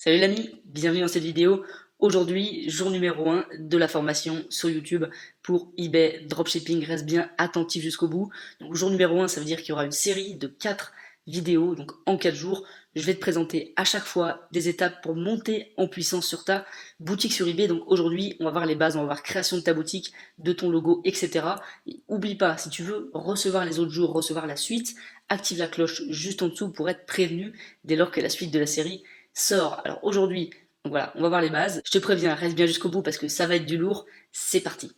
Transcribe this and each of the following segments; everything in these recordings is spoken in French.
Salut l'ami, bienvenue dans cette vidéo. Aujourd'hui, jour numéro 1 de la formation sur YouTube pour eBay Dropshipping. Reste bien attentif jusqu'au bout. Donc jour numéro 1, ça veut dire qu'il y aura une série de 4 vidéos, donc en 4 jours. Je vais te présenter à chaque fois des étapes pour monter en puissance sur ta boutique sur eBay. Donc aujourd'hui, on va voir les bases, on va voir création de ta boutique, de ton logo, etc. Et oublie pas, si tu veux recevoir les autres jours, recevoir la suite, active la cloche juste en dessous pour être prévenu dès lors que la suite de la série sort. Alors aujourd'hui, donc voilà, on va voir les bases. Je te préviens, reste bien jusqu'au bout parce que ça va être du lourd. C'est parti.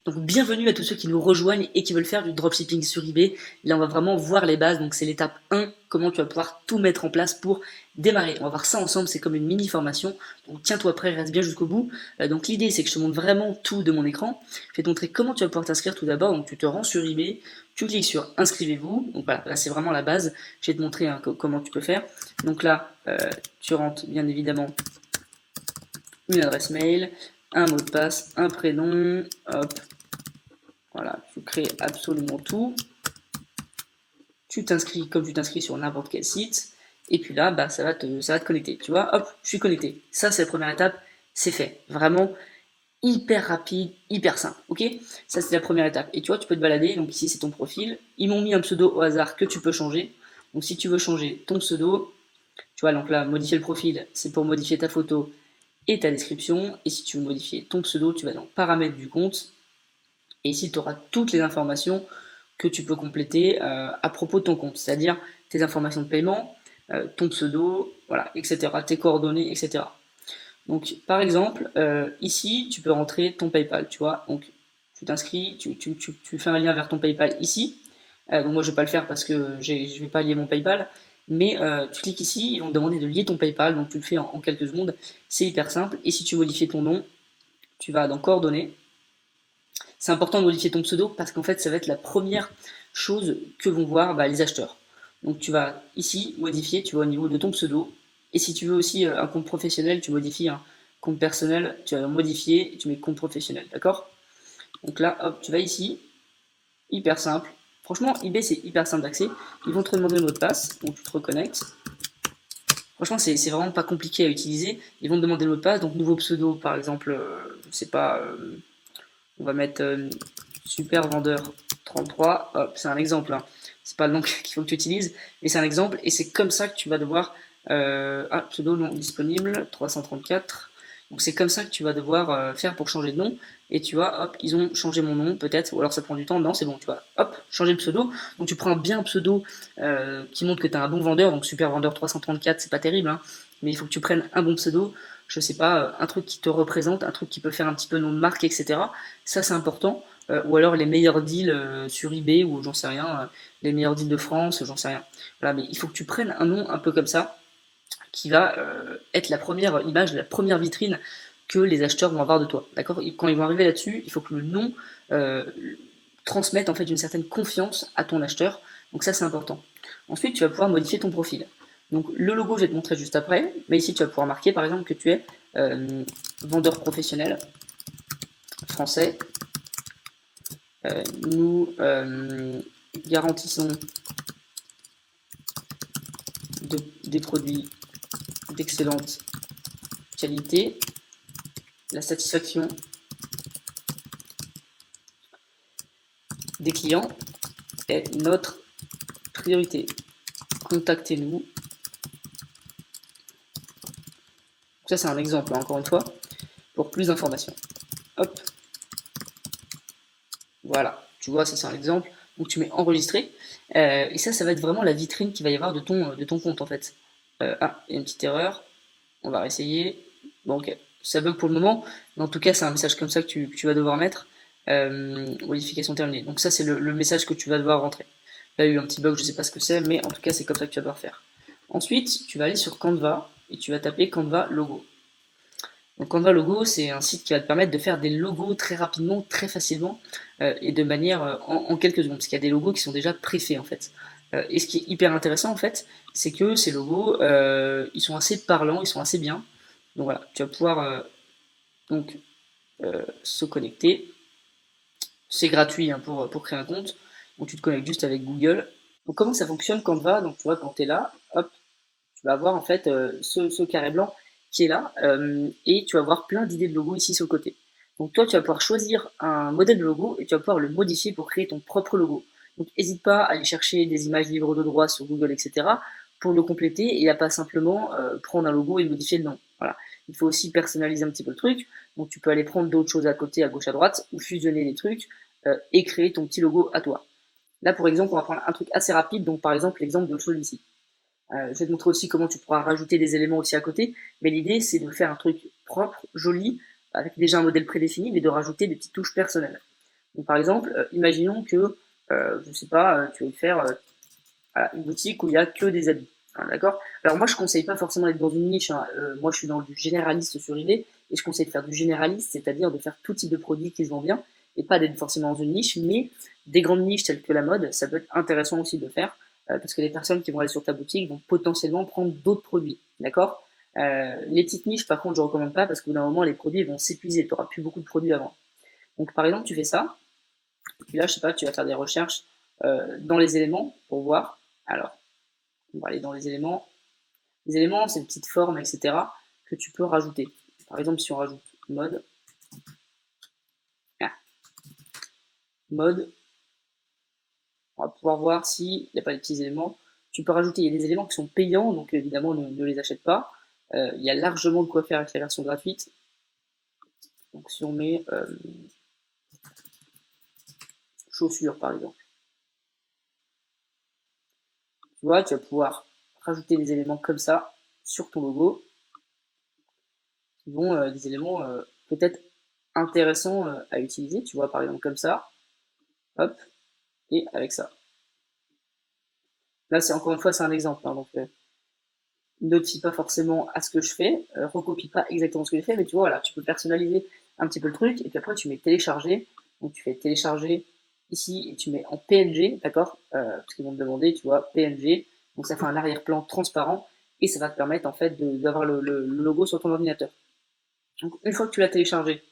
Donc bienvenue à tous ceux qui nous rejoignent et qui veulent faire du dropshipping sur eBay. Là on va vraiment voir les bases, donc c'est l'étape 1, comment tu vas pouvoir tout mettre en place pour démarrer. On va voir ça ensemble, c'est comme une mini formation, donc tiens-toi prêt, reste bien jusqu'au bout. Donc l'idée c'est que je te montre vraiment tout de mon écran. Je vais te montrer comment tu vas pouvoir t'inscrire tout d'abord, donc tu te rends sur eBay, tu cliques sur inscrivez-vous, donc voilà, là c'est vraiment la base. Je vais te montrer comment tu peux faire. Donc là, tu rentres bien évidemment une adresse mail, un mot de passe, un prénom, hop. Voilà, tu crées absolument tout. Tu t'inscris comme tu t'inscris sur n'importe quel site. Et puis là, bah, ça va te connecter. Tu vois, hop, je suis connecté. Ça, c'est la première étape. C'est fait. Vraiment hyper rapide, hyper simple. Ok? Ça, c'est la première étape. Et tu vois, tu peux te balader. Donc ici, c'est ton profil. Ils m'ont mis un pseudo au hasard que tu peux changer. Donc si tu veux changer ton pseudo, tu vois, donc là, modifier le profil, c'est pour modifier ta photo et ta description. Et si tu veux modifier ton pseudo, tu vas dans paramètres du compte. Et ici, tu auras toutes les informations que tu peux compléter à propos de ton compte, c'est-à-dire tes informations de paiement, ton pseudo, voilà, etc., tes coordonnées, etc. Donc, par exemple, ici, tu peux rentrer ton PayPal, tu vois. Donc, tu t'inscris, tu fais un lien vers ton PayPal ici. Donc, moi, je vais pas le faire parce que je vais pas lier mon PayPal. Mais tu cliques ici, ils vont te demander de lier ton PayPal, donc tu le fais en quelques secondes. C'est hyper simple. Et si tu modifies ton nom, tu vas dans coordonnées. C'est important de modifier ton pseudo parce qu'en fait, ça va être la première chose que vont voir les acheteurs. Donc tu vas ici modifier, tu vois, au niveau de ton pseudo. Et si tu veux aussi un compte professionnel, tu modifies un compte personnel, tu vas modifier et tu mets compte professionnel, d'accord? Donc là, hop, tu vas ici, hyper simple. Franchement, eBay, c'est hyper simple d'accès. Ils vont te demander le mot de passe, donc tu te reconnectes. Franchement, c'est vraiment pas compliqué à utiliser. Ils vont te demander le mot de passe, donc nouveau pseudo, par exemple, je sais pas, on va mettre super vendeur 33. Hop, c'est un exemple, hein. C'est pas le nom qu'il faut que tu utilises, mais c'est un exemple et c'est comme ça que tu vas devoir. Pseudo non disponible 334. Donc c'est comme ça que tu vas devoir faire pour changer de nom. Et tu vois, hop, ils ont changé mon nom peut-être, ou alors ça prend du temps. Non, c'est bon, tu vois, hop, changer le pseudo. Donc tu prends bien un pseudo qui montre que tu es un bon vendeur. Donc super vendeur 334, c'est pas terrible, hein, mais il faut que tu prennes un bon pseudo. Je sais pas, un truc qui te représente, un truc qui peut faire un petit peu nom de marque, etc. Ça c'est important. Ou alors les meilleurs deals sur eBay ou j'en sais rien, les meilleurs deals de France, j'en sais rien. Voilà, mais il faut que tu prennes un nom un peu comme ça qui va être la première image, la première vitrine que les acheteurs vont avoir de toi. D'accord? Quand ils vont arriver là-dessus, il faut que le nom euh, transmette en fait une certaine confiance à ton acheteur. Donc ça c'est important. Ensuite, tu vas pouvoir modifier ton profil. Donc le logo, je vais te montrer juste après, mais ici tu vas pouvoir marquer par exemple que tu es vendeur professionnel français. Nous garantissons des produits d'excellente qualité. La satisfaction des clients est notre priorité. Contactez-nous. Ça c'est un exemple, hein, encore une fois, pour plus d'informations. Hop. Voilà, tu vois, ça c'est un exemple. Donc tu mets enregistrer. Et ça va être vraiment la vitrine qu'il va y avoir de ton compte en fait. Il y a une petite erreur. On va réessayer. Bon, ok, ça bug pour le moment, mais en tout cas, c'est un message comme ça que tu vas devoir mettre. Modification terminée. Donc ça, c'est le message que tu vas devoir rentrer. Là, il y a eu un petit bug, je sais pas ce que c'est, mais en tout cas, c'est comme ça que tu vas devoir faire. Ensuite, tu vas aller sur Canva et tu vas taper Canva Logo. Donc Canva Logo, c'est un site qui va te permettre de faire des logos très rapidement, très facilement et de manière en quelques secondes, parce qu'il y a des logos qui sont déjà préfaits en fait. Et ce qui est hyper intéressant en fait, c'est que ces logos, ils sont assez parlants, ils sont assez bien. Donc voilà, tu vas pouvoir donc se connecter. C'est gratuit hein, pour créer un compte. Donc tu te connectes juste avec Google. Donc comment ça fonctionne Canva? Donc tu vois, quand tu es là, hop, tu vas avoir en fait ce carré blanc qui est là et tu vas avoir plein d'idées de logos ici sur le côté. Donc toi, tu vas pouvoir choisir un modèle de logo et tu vas pouvoir le modifier pour créer ton propre logo. Donc n'hésite pas à aller chercher des images libres de droit sur Google, etc. pour le compléter et à pas simplement prendre un logo et modifier le nom. Voilà. Il faut aussi personnaliser un petit peu le truc. Donc tu peux aller prendre d'autres choses à côté, à gauche, à droite, ou fusionner les trucs et créer ton petit logo à toi. Là, pour exemple, on va prendre un truc assez rapide. Donc par exemple, l'exemple de celui-ci. Je vais te montrer aussi comment tu pourras rajouter des éléments aussi à côté, mais l'idée c'est de faire un truc propre, joli, avec déjà un modèle prédéfini, mais de rajouter des petites touches personnelles. Donc par exemple, imaginons que, je sais pas, tu veux faire voilà, une boutique où il y a que des habits. Hein, d'accord. Alors moi je conseille pas forcément d'être dans une niche, hein. Moi je suis dans du généraliste sur eBay, et je conseille de faire du généraliste, c'est-à-dire de faire tout type de produits qui se vendent bien, et pas d'être forcément dans une niche, mais des grandes niches telles que la mode, ça peut être intéressant aussi de le faire, parce que les personnes qui vont aller sur ta boutique vont potentiellement prendre d'autres produits, d'accord. Les petites niches par contre je recommande pas, parce qu'au bout d'un moment les produits vont s'épuiser, tu n'auras plus beaucoup de produits à vendre. Donc par exemple tu fais ça, et puis là je sais pas, tu vas faire des recherches dans les éléments pour voir. Alors on va aller dans les éléments. Les éléments, c'est une petite forme, etc. que tu peux rajouter. Par exemple, si on rajoute mode, ah, mode, on va pouvoir voir s'il n'y a pas de petits éléments. Tu peux rajouter, il y a des éléments qui sont payants, donc évidemment ne les achète pas. Il y a largement de quoi faire avec la version gratuite. Donc si on met chaussures par exemple, tu vois, tu vas pouvoir rajouter des éléments comme ça sur ton logo, qui vont des éléments peut-être intéressants à utiliser, tu vois, par exemple comme ça, hop, et avec ça. Là, c'est encore une fois, c'est un exemple, hein, donc ne te fie pas forcément à ce que je fais, recopie pas exactement ce que j'ai fait, mais tu vois, voilà, tu peux personnaliser un petit peu le truc, et puis après tu mets télécharger, donc tu fais télécharger ici, et tu mets en PNG, d'accord, parce qu'ils vont te demander, tu vois, PNG, donc ça fait un arrière-plan transparent, et ça va te permettre en fait d'avoir le logo sur ton ordinateur. Donc une fois que tu l'as téléchargé,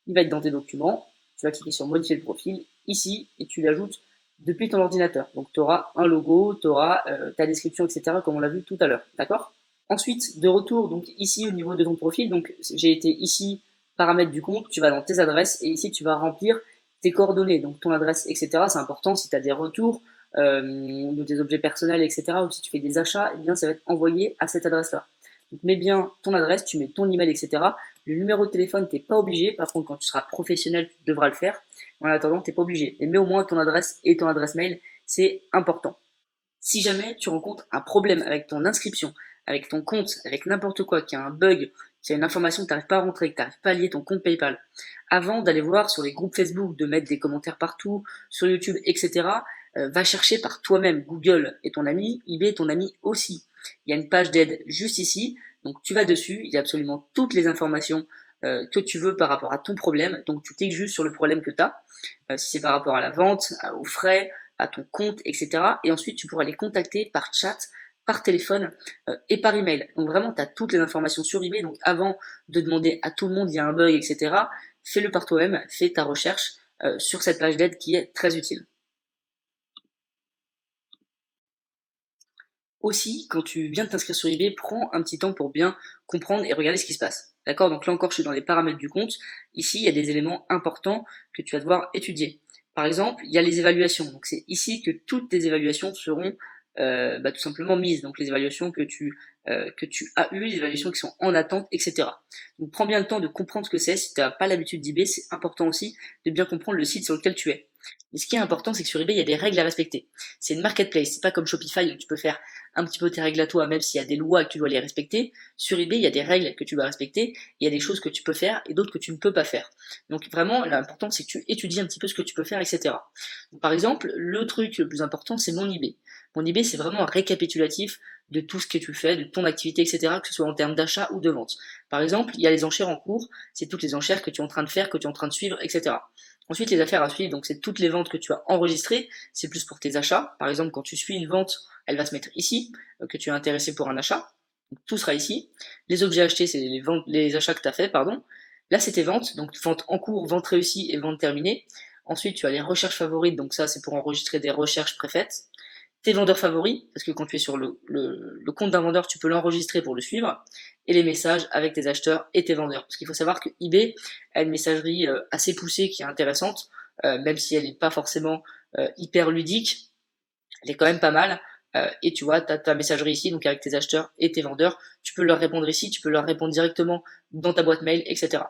il va être dans tes documents, tu vas cliquer sur modifier le profil, ici, et tu l'ajoutes depuis ton ordinateur. Donc tu auras un logo, tu auras ta description, etc., comme on l'a vu tout à l'heure. D'accord. Ensuite, de retour, donc ici au niveau de ton profil, donc j'ai été ici, paramètres du compte, tu vas dans tes adresses, et ici tu vas remplir tes coordonnées, donc ton adresse, etc. C'est important si tu as des retours de tes objets personnels, etc., ou si tu fais des achats, eh bien ça va être envoyé à cette adresse-là. Donc mets bien ton adresse, tu mets ton email, etc. Le numéro de téléphone, t'es pas obligé. Par contre, quand tu seras professionnel, tu devras le faire. En attendant, t'es pas obligé. Mais mets au moins ton adresse et ton adresse mail, c'est important. Si jamais tu rencontres un problème avec ton inscription, avec ton compte, avec n'importe quoi, qu'il y a un bug, qu'il y a une information que tu n'arrives pas à rentrer, que tu n'arrives pas à lier ton compte PayPal, avant d'aller voir sur les groupes Facebook, de mettre des commentaires partout, sur YouTube, etc., va chercher par toi-même. Google est ton ami, eBay est ton ami aussi. Il y a une page d'aide juste ici, donc tu vas dessus, il y a absolument toutes les informations que tu veux par rapport à ton problème, donc tu cliques juste sur le problème que tu as, si c'est par rapport à la vente, aux frais, à ton compte, etc. Et ensuite, tu pourras les contacter par chat, par téléphone et par email. Donc vraiment, tu as toutes les informations sur eBay. Donc avant de demander à tout le monde, il y a un bug, etc., fais-le par toi-même, fais ta recherche sur cette page d'aide qui est très utile. Aussi, quand tu viens de t'inscrire sur eBay, prends un petit temps pour bien comprendre et regarder ce qui se passe. D'accord. Donc là encore, je suis dans les paramètres du compte. Ici, il y a des éléments importants que tu vas devoir étudier. Par exemple, il y a les évaluations. Donc c'est ici que toutes tes évaluations seront tout simplement mises. Donc les évaluations que tu as eues, les évaluations qui sont en attente, etc. Donc prends bien le temps de comprendre ce que c'est. Si tu n'as pas l'habitude d'eBay, c'est important aussi de bien comprendre le site sur lequel tu es. Mais ce qui est important, c'est que sur eBay, il y a des règles à respecter. C'est une marketplace, c'est pas comme Shopify où tu peux faire un petit peu tes règles à toi, même s'il y a des lois que tu dois les respecter. Sur eBay, il y a des règles que tu dois respecter, il y a des choses que tu peux faire et d'autres que tu ne peux pas faire. Donc vraiment, l'important, c'est que tu étudies un petit peu ce que tu peux faire, etc. Donc, par exemple, le truc le plus important, c'est mon eBay. Mon eBay, c'est vraiment un récapitulatif de tout ce que tu fais, de ton activité, etc., que ce soit en termes d'achat ou de vente. Par exemple, il y a les enchères en cours, c'est toutes les enchères que tu es en train de faire, que tu es en train de suivre, etc. Ensuite, les affaires à suivre, donc c'est toutes les ventes que tu as enregistrées, c'est plus pour tes achats. Par exemple, quand tu suis une vente, elle va se mettre ici, que tu es intéressé pour un achat. Donc, tout sera ici. Les objets achetés, c'est les ventes, les achats que tu as fait, pardon. Là, c'est tes ventes, donc vente en cours, vente réussie et vente terminée. Ensuite, tu as les recherches favorites, donc ça, c'est pour enregistrer des recherches préfaites. Tes vendeurs favoris, parce que quand tu es sur le compte d'un vendeur, tu peux l'enregistrer pour le suivre, et les messages avec tes acheteurs et tes vendeurs. Parce qu'il faut savoir que eBay a une messagerie assez poussée qui est intéressante, même si elle n'est pas forcément hyper ludique, elle est quand même pas mal. Et tu vois, tu as ta messagerie ici, donc avec tes acheteurs et tes vendeurs, tu peux leur répondre ici, tu peux leur répondre directement dans ta boîte mail, etc.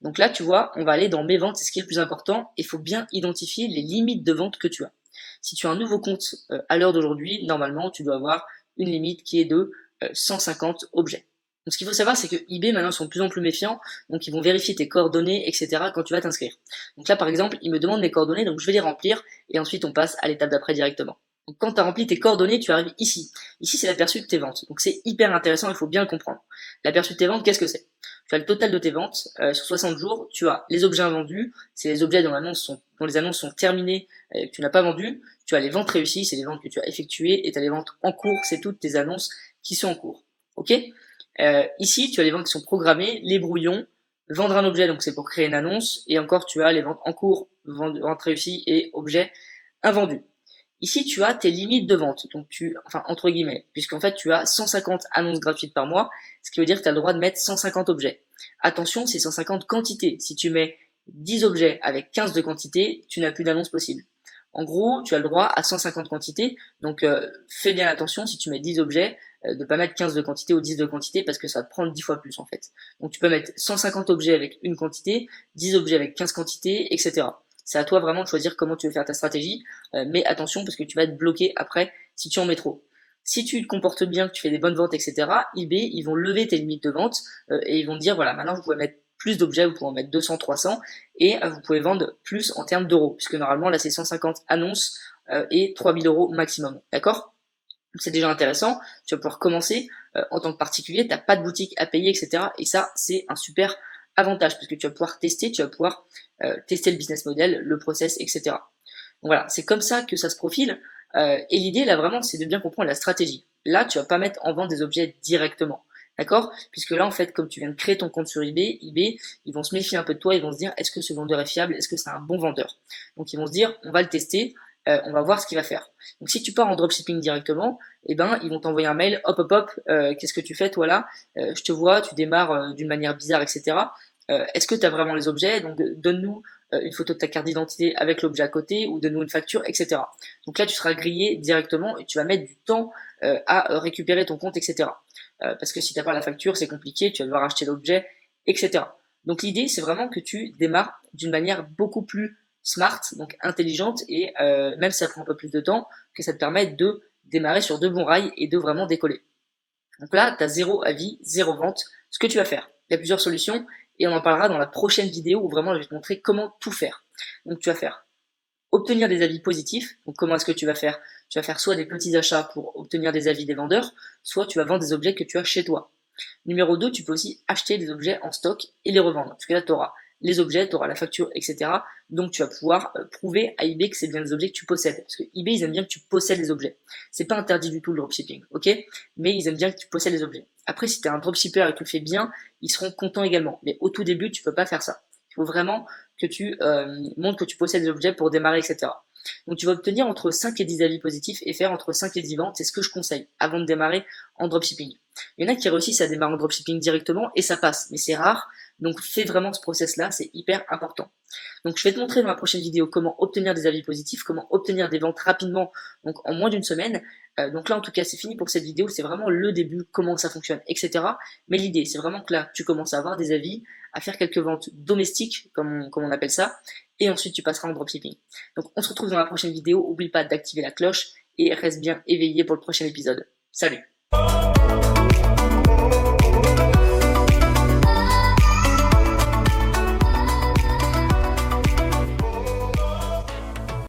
Donc là, tu vois, on va aller dans mes ventes, c'est ce qui est le plus important, il faut bien identifier les limites de vente que tu as. Si tu as un nouveau compte à l'heure d'aujourd'hui, normalement, tu dois avoir une limite qui est de 150 objets. Donc ce qu'il faut savoir, c'est que eBay maintenant sont de plus en plus méfiants, donc ils vont vérifier tes coordonnées, etc. quand tu vas t'inscrire. Donc là, par exemple, ils me demandent mes coordonnées, donc je vais les remplir, et ensuite on passe à l'étape d'après directement. Donc quand tu as rempli tes coordonnées, tu arrives ici. Ici, c'est l'aperçu de tes ventes. Donc c'est hyper intéressant, il faut bien le comprendre. L'aperçu de tes ventes, qu'est-ce que c'est? Tu as le total de tes ventes sur 60 jours, tu as les objets invendus, c'est les objets dont les annonces sont terminées que tu n'as pas vendus, tu as les ventes réussies, c'est les ventes que tu as effectuées, et tu as les ventes en cours, c'est toutes tes annonces qui sont en cours. Ok? Ici, tu as les ventes qui sont programmées, les brouillons, vendre un objet, donc c'est pour créer une annonce, et encore tu as les ventes en cours, ventes réussies et objets invendus. Ici, tu as tes limites de vente, donc enfin entre guillemets, puisqu'en fait tu as 150 annonces gratuites par mois, ce qui veut dire que tu as le droit de mettre 150 objets. Attention, c'est 150 quantités. Si tu mets 10 objets avec 15 de quantité, tu n'as plus d'annonce possible. En gros, tu as le droit à 150 quantités, donc fais bien attention si tu mets 10 objets, de ne pas mettre 15 de quantité ou 10 de quantité parce que ça va te prendre 10 fois plus en fait. Donc tu peux mettre 150 objets avec une quantité, 10 objets avec 15 quantités, etc. C'est à toi vraiment de choisir comment tu veux faire ta stratégie, mais attention parce que tu vas être bloqué après si tu en mets trop. Si tu te comportes bien, que tu fais des bonnes ventes, etc., eBay, ils vont lever tes limites de vente et ils vont te dire, voilà, maintenant vous pouvez mettre plus d'objets, vous pouvez en mettre 200, 300, et vous pouvez vendre plus en termes d'euros, puisque normalement là c'est 150 annonces et 3000 euros maximum, d'accord? C'est déjà intéressant, tu vas pouvoir commencer en tant que particulier, t'as pas de boutique à payer, etc. Et ça, c'est un super avantage, parce que tu vas pouvoir tester, tu vas pouvoir tester le business model, le process, etc. Donc voilà, c'est comme ça que ça se profile. Et l'idée là vraiment, c'est de bien comprendre la stratégie. Là, tu vas pas mettre en vente des objets directement. D'accord? Puisque là, en fait, comme tu viens de créer ton compte sur eBay, ils vont se méfier un peu de toi, ils vont se dire, est-ce que ce vendeur est fiable? Est-ce que c'est un bon vendeur? Donc ils vont se dire, on va le tester, on va voir ce qu'il va faire. Donc si tu pars en dropshipping directement, eh ben ils vont t'envoyer un mail, hop hop hop, qu'est-ce que tu fais toi là? Je te vois, tu démarres d'une manière bizarre, etc. Est-ce que tu as vraiment les objets? Donc donne-nous une photo de ta carte d'identité avec l'objet à côté ou donne-nous une facture, etc. Donc là tu seras grillé directement et tu vas mettre du temps à récupérer ton compte, etc. Parce que si tu n'as pas la facture, c'est compliqué, tu vas devoir acheter l'objet, etc. Donc l'idée c'est vraiment que tu démarres d'une manière beaucoup plus smart, donc intelligente, et même si ça prend un peu plus de temps, que ça te permette de démarrer sur de bons rails et de vraiment décoller. Donc là, tu as zéro avis, zéro vente. Ce que tu vas faire, il y a plusieurs solutions, et on en parlera dans la prochaine vidéo où vraiment je vais te montrer comment tout faire. Donc tu vas faire obtenir des avis positifs. Donc comment est-ce que tu vas faire? Tu vas faire soit des petits achats pour obtenir des avis des vendeurs, soit tu vas vendre des objets que tu as chez toi. Numéro 2, tu peux aussi acheter des objets en stock et les revendre. Parce que là, tu auras les objets, tu auras la facture, etc. Donc tu vas pouvoir prouver à eBay que c'est bien des objets que tu possèdes. Parce que eBay, ils aiment bien que tu possèdes les objets. C'est pas interdit du tout le dropshipping, ok? Mais ils aiment bien que tu possèdes les objets. Après, si tu es un dropshipper et que tu le fais bien, ils seront contents également. Mais au tout début, tu peux pas faire ça. Il faut vraiment que tu montres que tu possèdes les objets pour démarrer, etc. Donc tu vas obtenir entre 5 et 10 avis positifs et faire entre 5 et 10 ventes, c'est ce que je conseille avant de démarrer en dropshipping. Il y en a qui réussissent à démarrer en dropshipping directement et ça passe, mais c'est rare, donc fais vraiment ce process-là, c'est hyper important. Donc je vais te montrer dans la prochaine vidéo comment obtenir des avis positifs, comment obtenir des ventes rapidement, donc en moins d'une semaine. Donc là en tout cas c'est fini pour cette vidéo, c'est vraiment le début, comment ça fonctionne, etc. Mais l'idée c'est vraiment que là tu commences à avoir des avis, à faire quelques ventes domestiques, comme on appelle ça, et ensuite tu passeras en dropshipping. Donc on se retrouve dans la prochaine vidéo, oublie pas d'activer la cloche et reste bien éveillé pour le prochain épisode. Salut!